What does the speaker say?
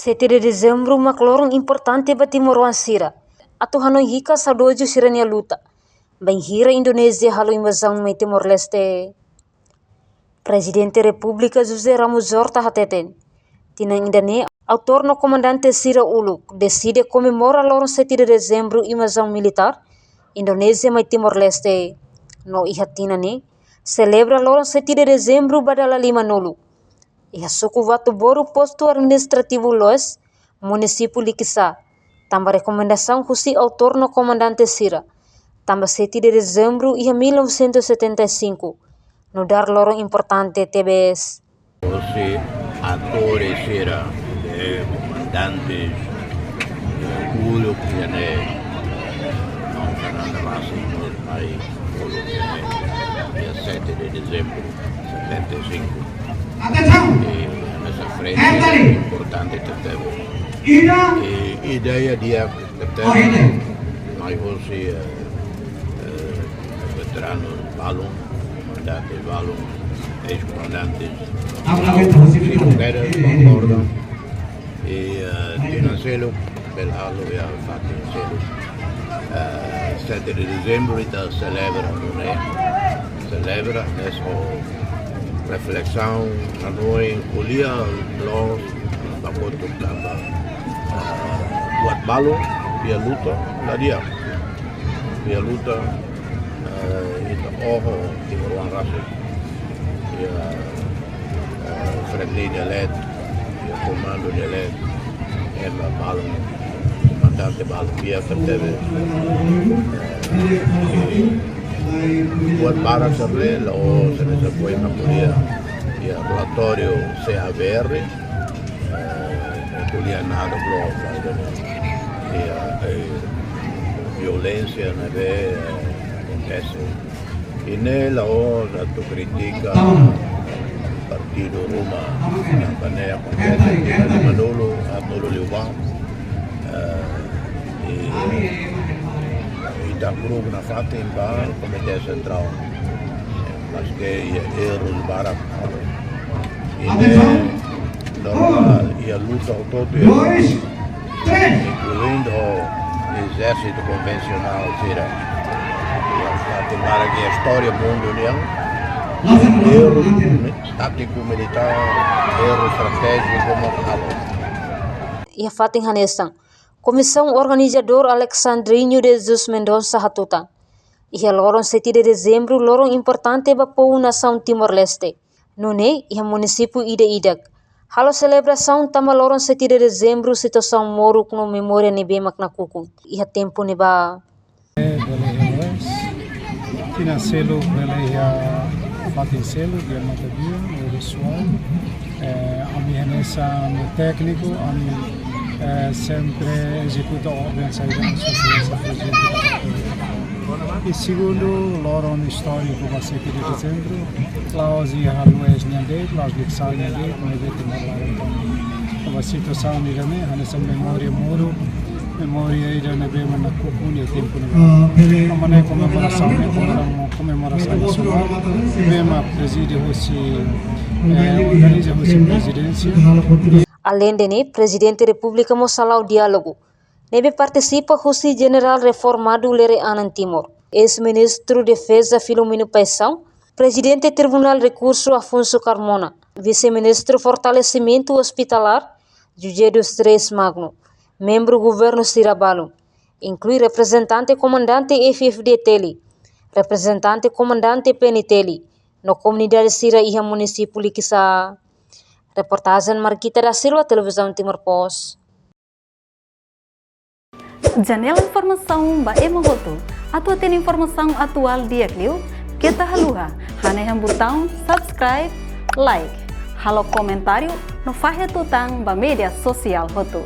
7 de dezembro uma lorong importante ba Timor Wansira. Atu Hanoi hika sadojo sirania luta. Bem hira Indonesia halu invasão me Timor-Leste. Presidente República José Ramos Horta hateten. Tinang indane autor no comandante Sira Uluk decide comemora lorong 7 de dezembro invasão militar Indonesia me Timor-Leste. No ihatina ne celebra lorong 7 de dezembro badala 5 nolu. Iha suku Watu Boru posto administrativo Loes, município Likisa. Tamba recomendação husi autor no comandante Sira. Tamba 7 de dezembro iha 1975. No dar lorong importante TBS. Você atores Sira, comandantes, Ulu Piane, não Fernando Rassi, aí Ulu Piane, dia 7 de dezembro de 75. E nessa frente é importante também. E ideia dia também, nós você veterano Balum, comandante Balum, ex-comandante concordam e Tinacelo, Belhalo e Fatin 7 de dezembro então celebra, não é? Celebra nessa reflexão a nós colhia nós vamos tocar buat balon dia luta lá dia itu Timor Wansira dia frente de LED dia comando de LED balon comandante balon dia teve buat barang sablé o se les apoya na polia e relatório CAVR polia nada bloco e violência na vez acontece e nela hoje tu critica partido Roma na banea acontece na Manolo a Manolo Leubão da grupo na Fatim para o Comitê Central, mas que erros barak e a luta todo incluindo o exército convencional Sira e a Fatim para que a história do mundo união erro tático militar erro estratégico como falo e a Fatim Hanesang Comissão organizador Alexandrinho de Jesus Mendonça Hatuta. Ia lorong 7 de dezembro, lorong importante bapou nação Timor-Leste. Nune, ia município Ida-Idak. Halo celebração tama lorong 7 de dezembro, situação moruk no memória nebemak na kuku. Ia tempo neba. Tina selo ia Fatin selo, dia matabia, o pessoal. Ami nessa no técnico, ami sempre executa ordens aí da sociedade. E segundo, lorong histórico vai ser 7 de dezembro, laos e halues nyandei, laos liksal nyandei, mereka tinggal larang. A situação ni kami, hanessa memória moro, memória aí da nebe mana kuku ni tempo ni. Kamane comemoração nacional, mesmo presídio hoje organiza hoje presidência. Além de Presidente República Mosalau Diálogo, nebe participa Husi General Reformado Lere Anan Timor, ex-ministro de Defesa Filomeno Paisão, Presidente Tribunal Recurso Afonso Carmona, Vice-ministro Fortalecimento Hospitalar, José dos Três Magno, membro Governo Sirabalo, inclui representante comandante FFD Teli, representante comandante PNTeli, no comunidade Sira Iha Município Likisa. Reportagem Marquita da Silva, Televisão Timor Post. Janela informação ba emogoto. Atua tem informação atual dia kliu. Kita haluha. Haneham botão subscribe, like. Halo comentário no fahe tutang ba media sosial hotu.